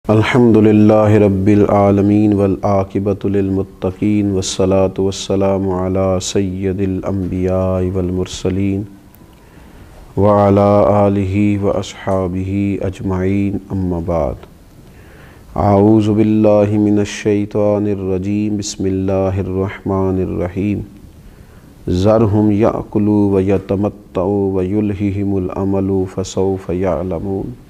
الحمدللہ رب العالمین والعاقبۃ للمتقین والصلاة والسلام علی سید الانبیاء والمرسلین وعلی آلہ واصحابہ اجمعین اما بعد اعوذ باللہ من الشیطان الرجیم بسم اللہ الرحمن الرحیم ذرہم یأکلوا ویتمتعوا ویلہہم الامل فسوف یعلمون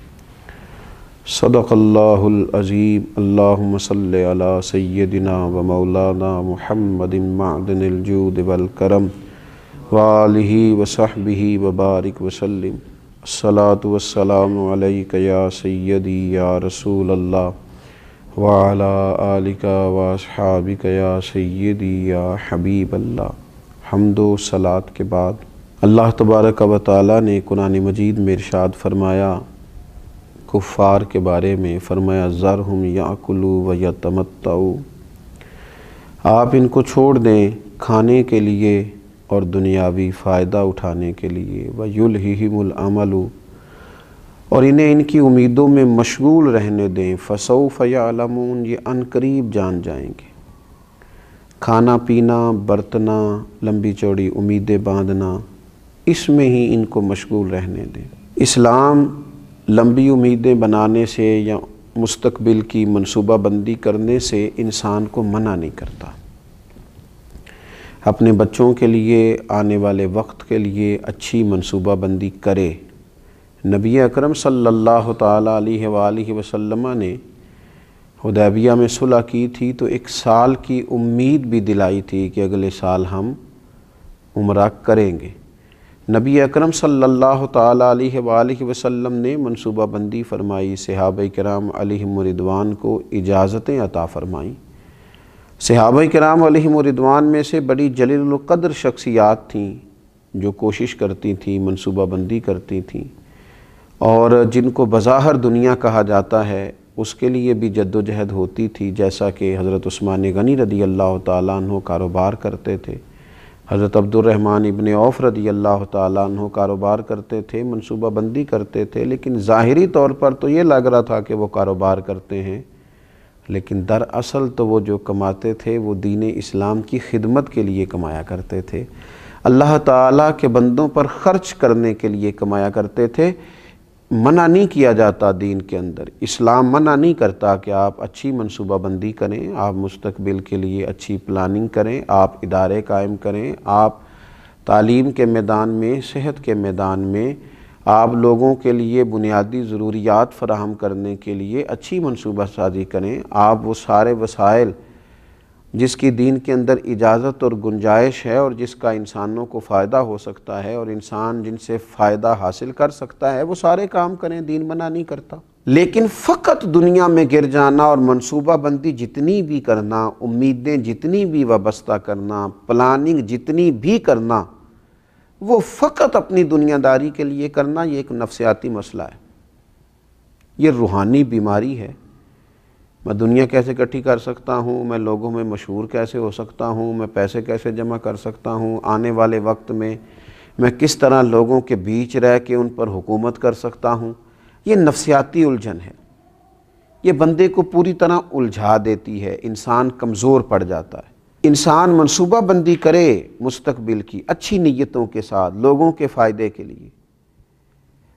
صدق اللہ العظیم اللہم صلی علی سیدنا و مولانا محمد معدن الجود والکرم وآلہ وصحبہ وبارک وسلم الصلاة والسلام علیک یا سیدی یا رسول اللہ وعلی آلک واصحابک یا سیدی یا حبیب اللہ۔ حمد و صلاۃ کے بعد اللہ تبارک و تعالیٰ نے قرآن مجید میں ارشاد فرمایا کفار کے بارے میں، فرمایا ذرہم یأکلوا ویتمتعوا، آپ ان کو چھوڑ دیں کھانے کے لیے اور دنیاوی فائدہ اٹھانے کے لیے، ویلہہم الامل، اور انہیں ان کی امیدوں میں مشغول رہنے دیں، فسوف یعلمون، یہ ان قریب جان جائیں گے۔ کھانا پینا، برتنا، لمبی چوڑی امیدیں باندھنا، اس میں ہی ان کو مشغول رہنے دیں۔ اسلام لمبی امیدیں بنانے سے یا مستقبل کی منصوبہ بندی کرنے سے انسان کو منع نہیں کرتا۔ اپنے بچوں کے لیے، آنے والے وقت کے لیے اچھی منصوبہ بندی کرے۔ نبی اکرم صلی اللہ تعالیٰ علیہ وآلہ وسلم نے حدیبیہ میں صلح کی تھی تو ایک سال کی امید بھی دلائی تھی کہ اگلے سال ہم عمرہ کریں گے۔ نبی اکرم صلی اللہ تعالیٰ علیہ وآلہ وسلم نے منصوبہ بندی فرمائی، صحابہ کرام علیہم رضوان کو اجازتیں عطا فرمائیں۔ صحابہ کرام علیہم رضوان میں سے بڑی جلیل القدر شخصیات تھیں جو کوشش کرتی تھیں، منصوبہ بندی کرتی تھیں، اور جن کو بظاہر دنیا کہا جاتا ہے اس کے لیے بھی جد و جہد ہوتی تھی، جیسا کہ حضرت عثمان غنی رضی اللہ تعالیٰ عنہ کاروبار کرتے تھے، حضرت عبد الرحمن ابن عوف رضی اللہ تعالیٰ عنہ کاروبار کرتے تھے، منصوبہ بندی کرتے تھے، لیکن ظاہری طور پر تو یہ لگ رہا تھا کہ وہ کاروبار کرتے ہیں، لیکن دراصل تو وہ جو کماتے تھے وہ دین اسلام کی خدمت کے لیے کمایا کرتے تھے، اللہ تعالیٰ کے بندوں پر خرچ کرنے کے لیے کمایا کرتے تھے۔ منع نہیں کیا جاتا دین کے اندر، اسلام منع نہیں کرتا کہ آپ اچھی منصوبہ بندی کریں، آپ مستقبل کے لیے اچھی پلاننگ کریں، آپ ادارے قائم کریں، آپ تعلیم کے میدان میں، صحت کے میدان میں، آپ لوگوں کے لیے بنیادی ضروریات فراہم کرنے کے لیے اچھی منصوبہ سازی کریں، آپ وہ سارے وسائل جس کی دین کے اندر اجازت اور گنجائش ہے اور جس کا انسانوں کو فائدہ ہو سکتا ہے اور انسان جن سے فائدہ حاصل کر سکتا ہے وہ سارے کام کریں، دین منع نہیں کرتا۔ لیکن فقط دنیا میں گر جانا اور منصوبہ بندی جتنی بھی کرنا، امیدیں جتنی بھی وابستہ کرنا، پلاننگ جتنی بھی کرنا، وہ فقط اپنی دنیا داری کے لیے کرنا، یہ ایک نفسیاتی مسئلہ ہے، یہ روحانی بیماری ہے۔ میں دنیا کیسے اکٹھی کر سکتا ہوں، میں لوگوں میں مشہور کیسے ہو سکتا ہوں، میں پیسے کیسے جمع کر سکتا ہوں، آنے والے وقت میں میں کس طرح لوگوں کے بیچ رہ کے ان پر حکومت کر سکتا ہوں، یہ نفسیاتی الجھن ہے، یہ بندے کو پوری طرح الجھا دیتی ہے، انسان کمزور پڑ جاتا ہے۔ انسان منصوبہ بندی کرے مستقبل کی اچھی نیتوں کے ساتھ، لوگوں کے فائدے کے لیے،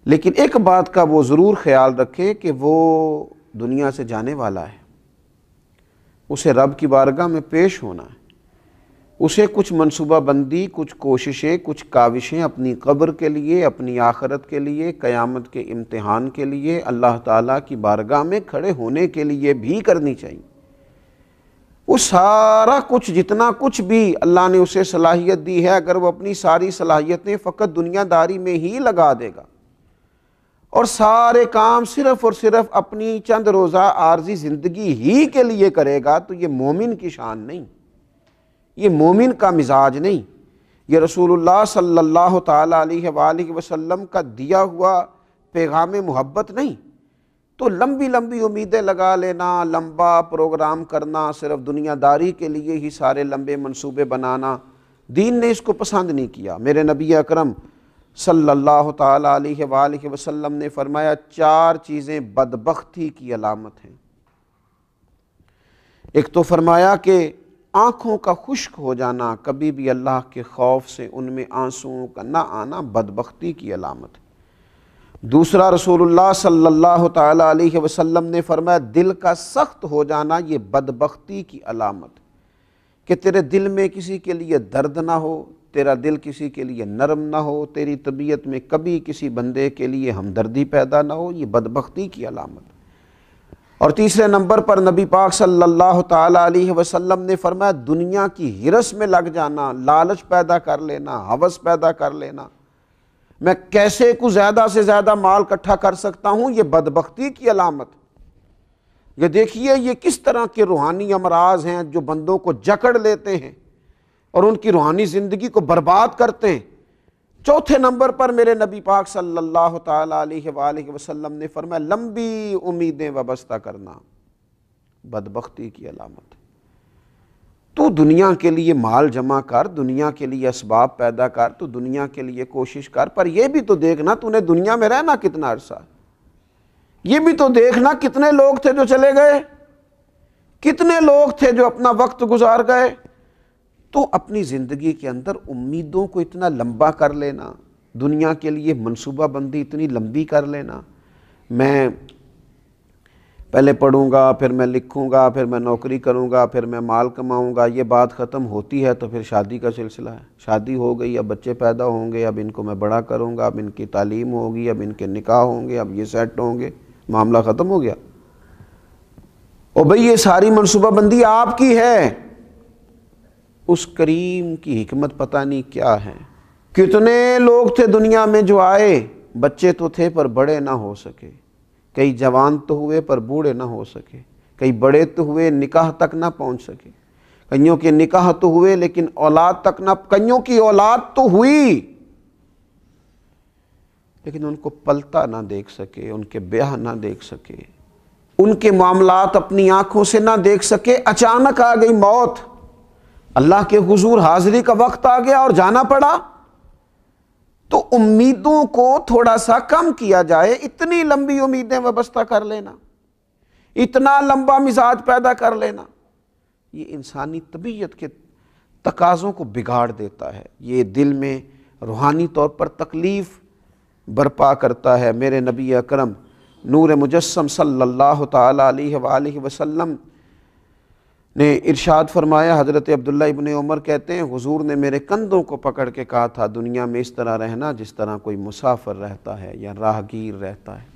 لیکن ایک بات کا وہ ضرور خیال رکھے کہ وہ دنیا سے جانے والا ہے، اسے رب کی بارگاہ میں پیش ہونا ہے، اسے کچھ منصوبہ بندی، کچھ کوششیں، کچھ کاوشیں اپنی قبر کے لیے، اپنی آخرت کے لیے، قیامت کے امتحان کے لیے، اللہ تعالیٰ کی بارگاہ میں کھڑے ہونے کے لیے بھی کرنی چاہیے۔ وہ سارا کچھ، جتنا کچھ بھی اللہ نے اسے صلاحیت دی ہے، اگر وہ اپنی ساری صلاحیتیں فقط دنیا داری میں ہی لگا دے گا اور سارے کام صرف اور صرف اپنی چند روزہ عارضی زندگی ہی کے لیے کرے گا تو یہ مومن کی شان نہیں، یہ مومن کا مزاج نہیں، یہ رسول اللہ صلی اللہ تعالیٰ علیہ وآلہ وسلم کا دیا ہوا پیغام محبت نہیں۔ تو لمبی لمبی امیدیں لگا لینا، لمبا پروگرام کرنا، صرف دنیا داری کے لیے ہی سارے لمبے منصوبے بنانا، دین نے اس کو پسند نہیں کیا۔ میرے نبی اکرم صلی اللہ تعالیٰ علیہ وآلہ وسلم نے فرمایا 4 چیزیں بدبختی کی علامت ہیں۔ ایک تو فرمایا کہ آنکھوں کا خشک ہو جانا کبھی بھی اللہ کے خوف سے ان میں آنسوؤں کا نہ آنا بدبختی کی علامت ہے۔ دوسرا رسول اللہ صلی اللہ تعالیٰ علیہ وسلم نے فرمایا دل کا سخت ہو جانا یہ بدبختی کی علامت ہے، کہ تیرے دل میں کسی کے لیے درد نہ ہو، تیرا دل کسی کے لیے نرم نہ ہو، تیری طبیعت میں کبھی کسی بندے کے لیے ہمدردی پیدا نہ ہو، یہ بدبختی کی علامت ہے۔ اور تیسرے نمبر پر نبی پاک صلی اللہ تعالیٰ علیہ وسلم نے فرمایا دنیا کی ہرس میں لگ جانا، لالچ پیدا کر لینا، ہوس پیدا کر لینا، میں کیسے کو زیادہ سے زیادہ مال اکٹھا کر سکتا ہوں، یہ بدبختی کی علامت۔ یہ دیکھیے یہ کس طرح کے روحانی امراض ہیں جو بندوں کو جکڑ لیتے ہیں اور ان کی روحانی زندگی کو برباد کرتے ہیں۔ چوتھے نمبر پر میرے نبی پاک صلی اللہ تعالیٰ علیہ وآلہ وسلم نے فرمایا لمبی امیدیں وابستہ کرنا بدبختی کی علامت۔ تو دنیا کے لیے مال جمع کر، دنیا کے لیے اسباب پیدا کر، تو دنیا کے لیے کوشش کر، پر یہ بھی تو دیکھنا تو نے دنیا میں رہنا کتنا عرصہ، یہ بھی تو دیکھنا کتنے لوگ تھے جو چلے گئے، کتنے لوگ تھے جو اپنا وقت گزار گئے۔ تو اپنی زندگی کے اندر امیدوں کو اتنا لمبا کر لینا، دنیا کے لیے منصوبہ بندی اتنی لمبی کر لینا، میں پہلے پڑھوں گا، پھر میں لکھوں گا، پھر میں نوکری کروں گا، پھر میں مال کماؤں گا، یہ بات ختم ہوتی ہے تو پھر شادی کا سلسلہ ہے، شادی ہو گئی، اب بچے پیدا ہوں گے، اب ان کو میں بڑا کروں گا، اب ان کی تعلیم ہوگی، اب ان کے نکاح ہوں گے، اب یہ سیٹ ہوں گے، معاملہ ختم ہو گیا۔ اور بھئی یہ ساری منصوبہ بندی آپ کی ہے، اس کریم کی حکمت پتہ نہیں کیا ہے۔ کتنے لوگ تھے دنیا میں جو آئے، بچے تو تھے پر بڑے نہ ہو سکے، کئی جوان تو ہوئے پر بوڑھے نہ ہو سکے، کئی بڑے تو ہوئے نکاح تک نہ پہنچ سکے، کئیوں کے نکاح تو ہوئے لیکن اولاد تک نہ، کئیوں کی اولاد تو ہوئی لیکن ان کو پلتا نہ دیکھ سکے، ان کے بیاہ نہ دیکھ سکے، ان کے معاملات اپنی آنکھوں سے نہ دیکھ سکے۔ اچانک آ گئی موت، اللہ کے حضور حاضری کا وقت آ گیا اور جانا پڑا۔ تو امیدوں کو تھوڑا سا کم کیا جائے، اتنی لمبی امیدیں وابستہ کر لینا، اتنا لمبا مزاج پیدا کر لینا، یہ انسانی طبیعت کے تقاضوں کو بگاڑ دیتا ہے، یہ دل میں روحانی طور پر تکلیف برپا کرتا ہے۔ میرے نبی اکرم نور مجسم صلی اللہ تعالیٰ علیہ وآلہ وسلم نے ارشاد فرمایا، حضرت عبداللہ ابن عمر کہتے ہیں حضور نے میرے کندھوں کو پکڑ کے کہا تھا دنیا میں اس طرح رہنا جس طرح کوئی مسافر رہتا ہے یا راہگیر رہتا ہے،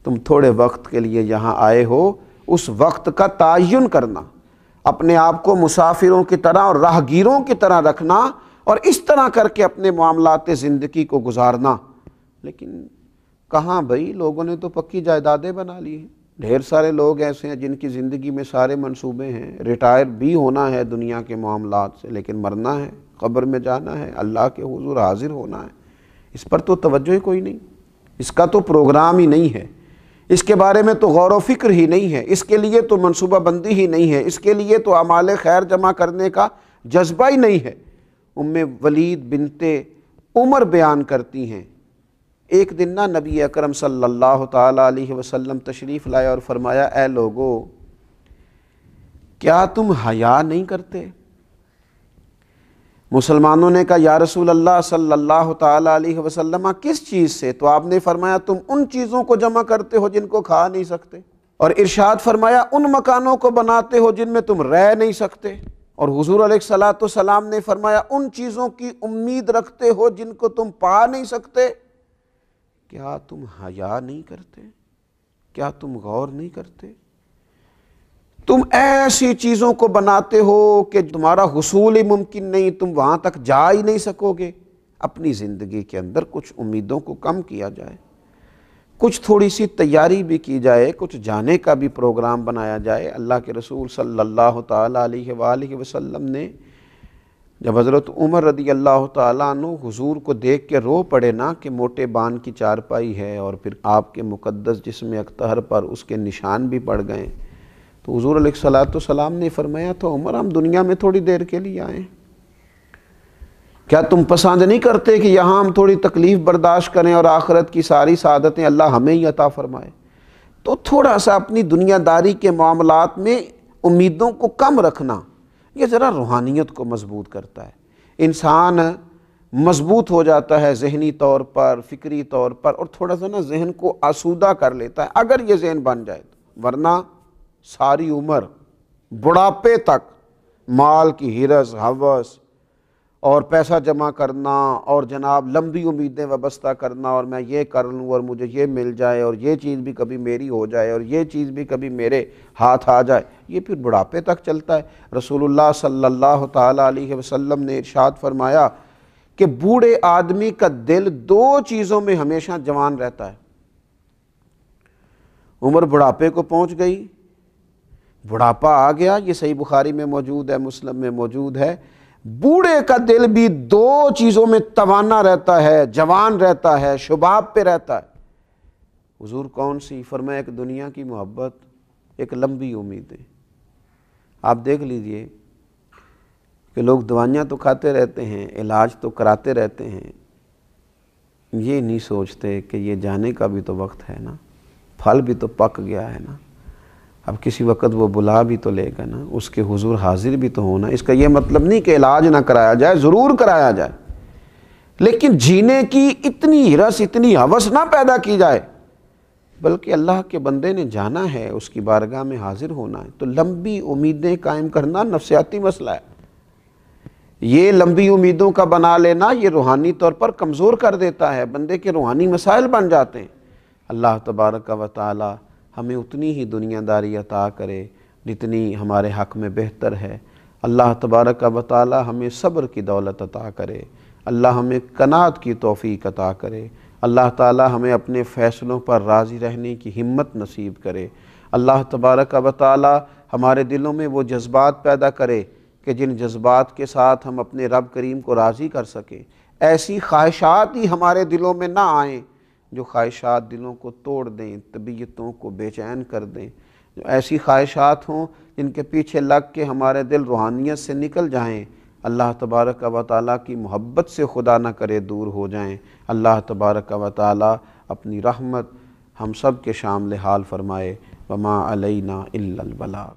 تم تھوڑے وقت کے لیے یہاں آئے ہو، اس وقت کا تعین کرنا، اپنے آپ کو مسافروں کی طرح اور راہگیروں کی طرح رکھنا اور اس طرح کر کے اپنے معاملات زندگی کو گزارنا۔ لیکن کہاں بھائی، لوگوں نے تو پکی جائیدادیں بنا لی ہیں، ڈھیر سارے لوگ ایسے ہیں جن کی زندگی میں سارے منصوبے ہیں، ریٹائر بھی ہونا ہے دنیا کے معاملات سے، لیکن مرنا ہے، قبر میں جانا ہے، اللہ کے حضور حاضر ہونا ہے، اس پر تو توجہ ہی کوئی نہیں، اس کا تو پروگرام ہی نہیں ہے، اس کے بارے میں تو غور و فکر ہی نہیں ہے، اس کے لیے تو منصوبہ بندی ہی نہیں ہے، اس کے لیے تو اعمال خیر جمع کرنے کا جذبہ ہی نہیں ہے۔ ام ولید بنت عمر بیان کرتی ہیں، ایک دن نا نبی اکرم صلی اللہ تعالیٰ علیہ وسلم تشریف لائے اور فرمایا اے لوگو کیا تم حیا نہیں کرتے؟ مسلمانوں نے کہا یا رسول اللہ صلی اللہ تعالیٰ علیہ وسلم کس چیز سے؟ تو آپ نے فرمایا تم ان چیزوں کو جمع کرتے ہو جن کو کھا نہیں سکتے، اور ارشاد فرمایا ان مکانوں کو بناتے ہو جن میں تم رہ نہیں سکتے، اور حضور علیہ الصلوۃ والسلام نے فرمایا ان چیزوں کی امید رکھتے ہو جن کو تم پا نہیں سکتے۔ کیا تم حیا نہیں کرتے؟ کیا تم غور نہیں کرتے؟ تم ایسی چیزوں کو بناتے ہو کہ تمہارا حصول ہی ممکن نہیں، تم وہاں تک جا ہی نہیں سکو گے۔ اپنی زندگی کے اندر کچھ امیدوں کو کم کیا جائے، کچھ تھوڑی سی تیاری بھی کی جائے، کچھ جانے کا بھی پروگرام بنایا جائے۔ اللہ کے رسول صلی اللہ تعالیٰ علیہ وآلہ وسلم نے جب حضرت عمر رضی اللہ تعالیٰ عنہ حضور کو دیکھ کے رو پڑے نا کہ موٹے بان کی چارپائی ہے اور پھر آپ کے مقدس جسم اکتہر پر اس کے نشان بھی پڑ گئے، تو حضور علیہ الصلوۃ والسلام نے فرمایا تو عمر ہم دنیا میں تھوڑی دیر کے لیے آئیں، کیا تم پسند نہیں کرتے کہ یہاں ہم تھوڑی تکلیف برداشت کریں اور آخرت کی ساری سعادتیں اللہ ہمیں ہی عطا فرمائے؟ تو تھوڑا سا اپنی دنیا داری کے معاملات میں امیدوں کو کم رکھنا، یہ ذرا روحانیت کو مضبوط کرتا ہے۔ انسان مضبوط ہو جاتا ہے ذہنی طور پر، فکری طور پر، اور تھوڑا سا نا ذہن کو آسودہ کر لیتا ہے اگر یہ ذہن بن جائے تو، ورنہ ساری عمر بڑھاپے تک مال کی ہرس ہوس اور پیسہ جمع کرنا اور جناب لمبی امیدیں وابستہ کرنا، اور میں یہ کر لوں اور مجھے یہ مل جائے اور یہ چیز بھی کبھی میری ہو جائے اور یہ چیز بھی کبھی میرے ہاتھ آ جائے، یہ پھر بڑھاپے تک چلتا ہے۔ رسول اللہ صلی اللہ تعالیٰ علیہ وسلم نے ارشاد فرمایا کہ بوڑھے آدمی کا دل دو چیزوں میں ہمیشہ جوان رہتا ہے۔ عمر بڑھاپے کو پہنچ گئی، بڑھاپا آ گیا، یہ صحیح بخاری میں موجود ہے، مسلم میں موجود ہے، بوڑھے کا دل بھی دو چیزوں میں توانا رہتا ہے، جوان رہتا ہے، شباب پہ رہتا ہے۔ حضور کون سی؟ فرمایا ایک دنیا کی محبت، ایک لمبی امیدیں۔ آپ دیکھ لیجئے کہ لوگ دوائیاں تو کھاتے رہتے ہیں، علاج تو کراتے رہتے ہیں، یہ نہیں سوچتے کہ یہ جانے کا بھی تو وقت ہے نا، پھل بھی تو پک گیا ہے نا، اب کسی وقت وہ بلا بھی تو لے گا نا، اس کے حضور حاضر بھی تو ہونا۔ اس کا یہ مطلب نہیں کہ علاج نہ کرایا جائے، ضرور کرایا جائے، لیکن جینے کی اتنی ہرس، اتنی ہوس نہ پیدا کی جائے، بلکہ اللہ کے بندے نے جانا ہے، اس کی بارگاہ میں حاضر ہونا ہے، تو لمبی امیدیں قائم کرنا نفسیاتی مسئلہ ہے۔ یہ لمبی امیدوں کا بنا لینا یہ روحانی طور پر کمزور کر دیتا ہے، بندے کے روحانی مسائل بن جاتے ہیں۔ اللہ تبارک و تعالی ہمیں اتنی ہی دنیا داری عطا کرے جتنی ہمارے حق میں بہتر ہے۔ اللہ تبارک و تعالی ہمیں صبر کی دولت عطا کرے، اللہ ہمیں قناعت کی توفیق عطا کرے، اللہ تعالی ہمیں اپنے فیصلوں پر راضی رہنے کی ہمت نصیب کرے۔ اللہ تبارک و تعالی ہمارے دلوں میں وہ جذبات پیدا کرے کہ جن جذبات کے ساتھ ہم اپنے رب کریم کو راضی کر سکیں۔ ایسی خواہشات ہی ہمارے دلوں میں نہ آئیں جو خواہشات دلوں کو توڑ دیں، طبیعتوں کو بے چین کر دیں، جو ایسی خواہشات ہوں جن کے پیچھے لگ کے ہمارے دل روحانیت سے نکل جائیں، اللہ تبارک و تعالیٰ کی محبت سے خدا نہ کرے دور ہو جائیں۔ اللہ تبارک و تعالیٰ اپنی رحمت ہم سب کے شامل حال فرمائے۔ وما علینا الا البلاغ۔